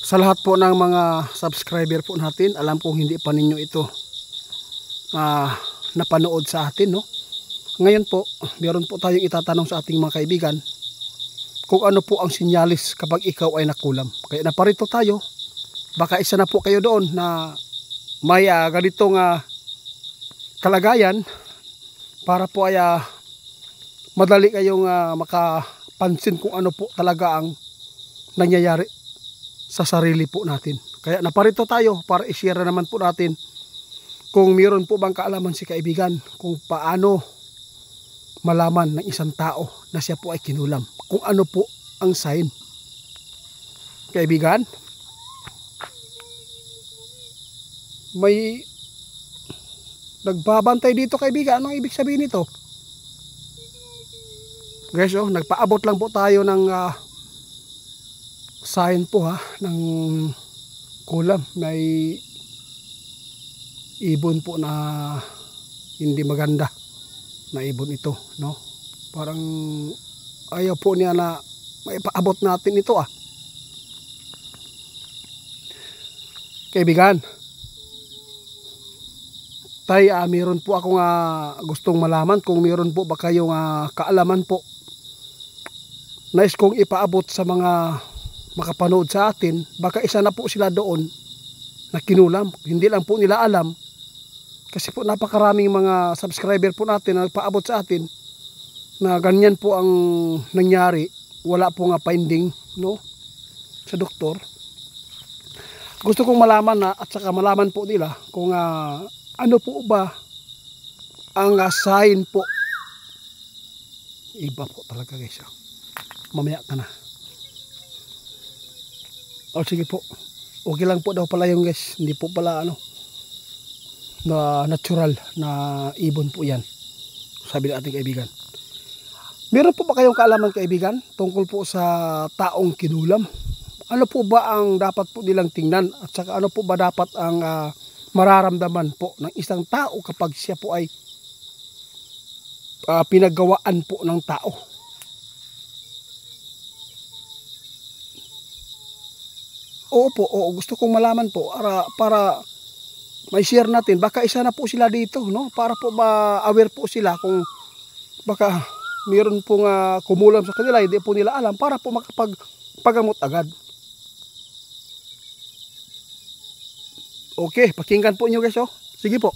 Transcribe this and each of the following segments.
Sa lahat po ng mga subscriber po natin, alam kong hindi pa ninyo ito napanood sa atin, no? Ngayon po, meron po tayong itatanong sa ating mga kaibigan kung ano po ang sinyalis kapag ikaw ay nakulam. Kaya naparito tayo, baka isa na po kayo doon na may ganitong kalagayan para po ay madali kayong makapansin kung ano po talaga ang nangyayari sa sarili po natin. Kaya naparito tayo para i-share naman po natin kung mayroon po bang kaalaman si kaibigan kung paano malaman ng isang tao na siya po ay kinulam. Kung ano po ang sign. Kaibigan, may nagbabantay dito kaibigan. Anong ibig sabihin nito? Guys, nagpaabot lang po tayo ng sign po ng kulam. May ibon po na hindi maganda na ibon ito, no? Parang ayaw po niya na maipaabot natin ito Kaibigan, meron po akong gustong malaman kung meron po ba kayong kaalaman po. Nais kong ipaabot sa mga makapanood sa atin, baka isa na po sila doon na kinulam. Hindi lang po nila alam kasi po napakaraming mga subscriber po natin na nagpaabot sa atin na ganyan po ang nangyari. Wala po finding, no, sa doktor. Gusto kong malaman at saka malaman po nila kung ano po ba ang sign po. Iba po talaga guys. Mamaya ka na. Sige po. Okay lang po daw pala yung guys. Hindi po pala na natural na ibon po yan. Sabi ng ating kaibigan. Meron po ba kayong kaalaman kaibigan tungkol po sa taong kinulam? Ano po ba ang dapat po nilang tingnan? At saka ano po ba dapat ang mararamdaman po ng isang tao kapag siya po ay pinagawaan po ng tao? Oo, gusto kong malaman po para may share natin. Baka isa na po sila dito, no? Para po ma-aware po sila kung baka mayroon pong kumulam sa kanila, hindi po nila alam, para po makapagpagamot agad. Okay, pakinggan po nyo guys, Sige po.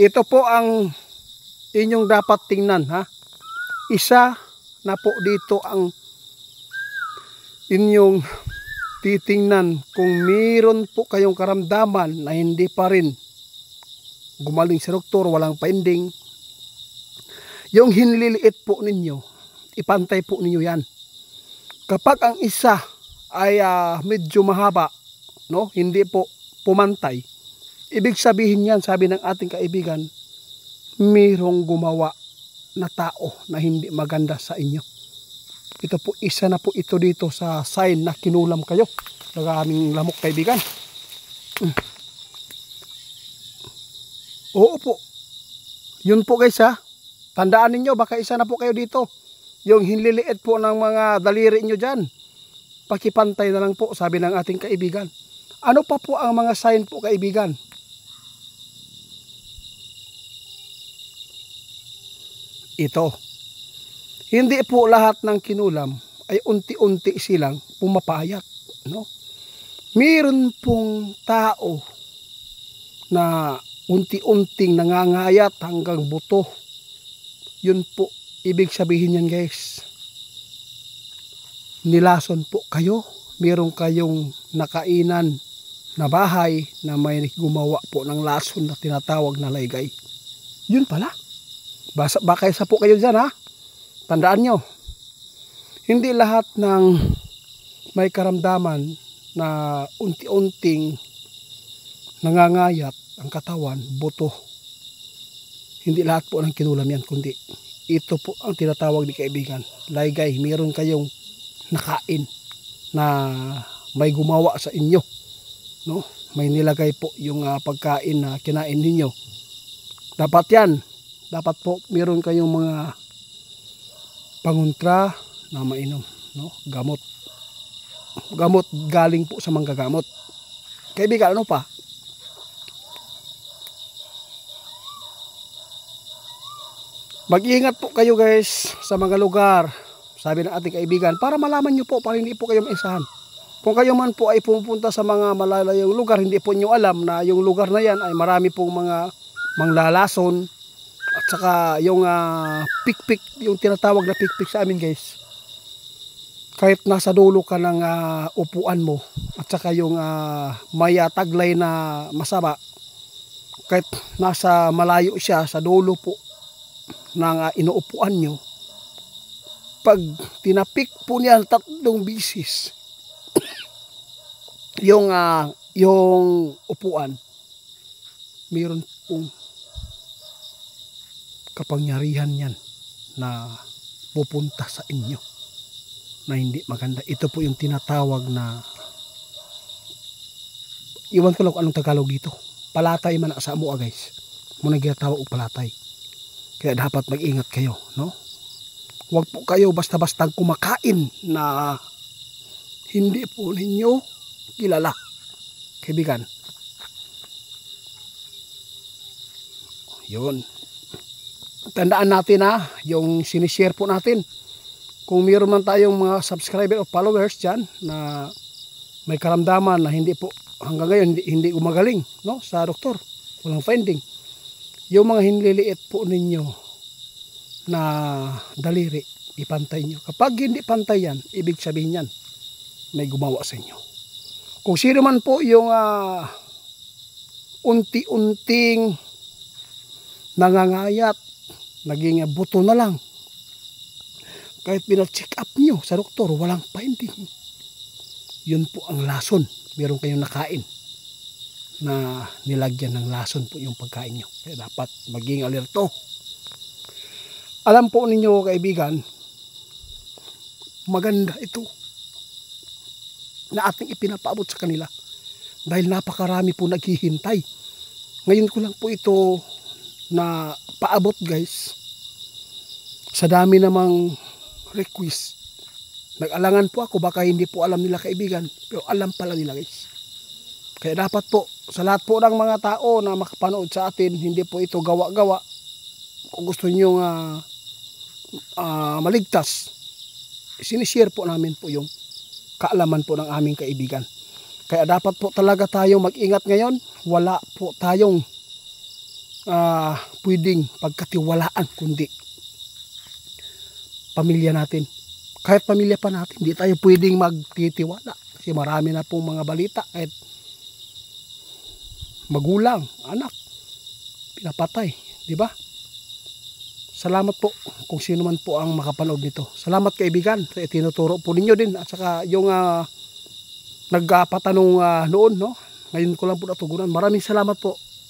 Ito po ang inyong dapat tingnan, Isa na po dito ang inyong titingnan kung mayroon po kayong karamdaman na hindi pa rin gumaling sa doktor, walang finding. Yung hinliliit po ninyo, ipantay po ninyo yan. Kapag ang isa ay medyo mahaba, no, hindi po pumantay, ibig sabihin yan, sabi ng ating kaibigan, mayroong gumawa na tao na hindi maganda sa inyo. Ito po, isa na po ito dito sa sign na kinulam kayo ng aming lamok kaibigan. Oo po. Yun po guys Tandaan ninyo, baka isa na po kayo dito. Yung hinliliit po ng mga daliri nyo dyan, pakipantay na lang po, sabi ng ating kaibigan. Ano pa po ang mga sign po kaibigan? Ito. Hindi po lahat ng kinulam ay unti-unti silang pumapayat, no? Meron pong tao na unti-unting nangangayat hanggang buto. Yun po, ibig sabihin yan guys. Nilason po kayo. Meron kayong nakainan na bahay na may gumawa po ng lason na tinatawag na laygay. Yun pala. Baka isa po kayo dyan Tandaan nyo. Hindi lahat ng may karamdaman na unti-unting nangangayat ang katawan, buto. Hindi lahat po ng kinulam yan, kundi ito po ang tinatawag ni kaibigan, laygay. Meron kayong nakain na may gumawa sa inyo, no? May nilagay po yung pagkain na kinain ninyo. Dapat yan. Dapat po meron kayong mga pangontra na mainom, no? Gamot. Gamot galing po sa manggagamot. Kaibigan, ano pa? Mag-ingat po kayo guys sa mga lugar, sabi ng ating kaibigan, para malaman nyo po, para hindi po kayo maisahan. Kung kayo man po ay pupunta sa mga malalayong lugar, hindi po nyo alam na yung lugar na yan ay marami pong mga manglalason at saka yung pikpik, yung tinatawag na pikpik sa amin guys. Kahit nasa dulo ka ng upuan mo at saka yung may taglay na masama, kahit nasa malayo siya sa dulo po ng inuupuan nyo, pag tinapik po niya 3 bisis yung upuan, mayroon pong kapangyarihan yan na pupunta sa inyo na hindi maganda. Ito po yung tinatawag na, iwan ko lang kung anong Tagalog dito, palatay man sa mua guys, muna ginatawag og palatay. Kaya dapat mag-ingat kayo, no? Huwag po kayo basta-basta kumakain na hindi po ninyo kilala, kaibigan. Yun. Tandaan natin yung sinishare po natin. Kung mayroon man tayong mga subscriber o followers dyan na may karamdaman na hindi po hanggang ngayon hindi gumagaling, no, sa doktor, walang finding. Yung mga hinliliit po ninyo na daliri, ipantay nyo. Kapag hindi pantay yan, ibig sabihin yan, may gumawa sa inyo. Kung sino man po yung unti-unting nangangayat, naging buto na lang, kahit pina-check up nyo sa doktor, walang finding, yun po ang lason. Meron kayong nakain na nilagyan ng lason po yung pagkain nyo. Kaya dapat maging alerto. Alam po ninyo kaibigan, maganda ito na ating ipinapaabot sa kanila dahil napakarami po naghihintay. Ngayon ko lang po ito na paabot guys, sa dami namang request. Nag-alangan po ako, baka hindi po alam nila kaibigan, pero alam pala nila guys. Kaya dapat po, sa lahat po ng mga tao na makapanood sa atin, hindi po ito gawa-gawa. Kung gusto nyo maligtas, sinishare po namin po yung kaalaman po ng aming kaibigan. Kaya dapat po talaga tayo mag-ingat ngayon. Wala po tayong pwedeng pagkatiwalaan kundi pamilya natin. Kahit pamilya pa natin, hindi tayo pwedeng magtitiwala. Kasi marami na pong mga balita. Kahit magulang, anak, pinapatay. Diba? Salamat po kung sino man po ang makapanood nito. Salamat kaibigan. Tinuturo po ninyo din. At saka yung nagpatanong noon, no? Ngayon ko lang po natugunan. Maraming salamat po.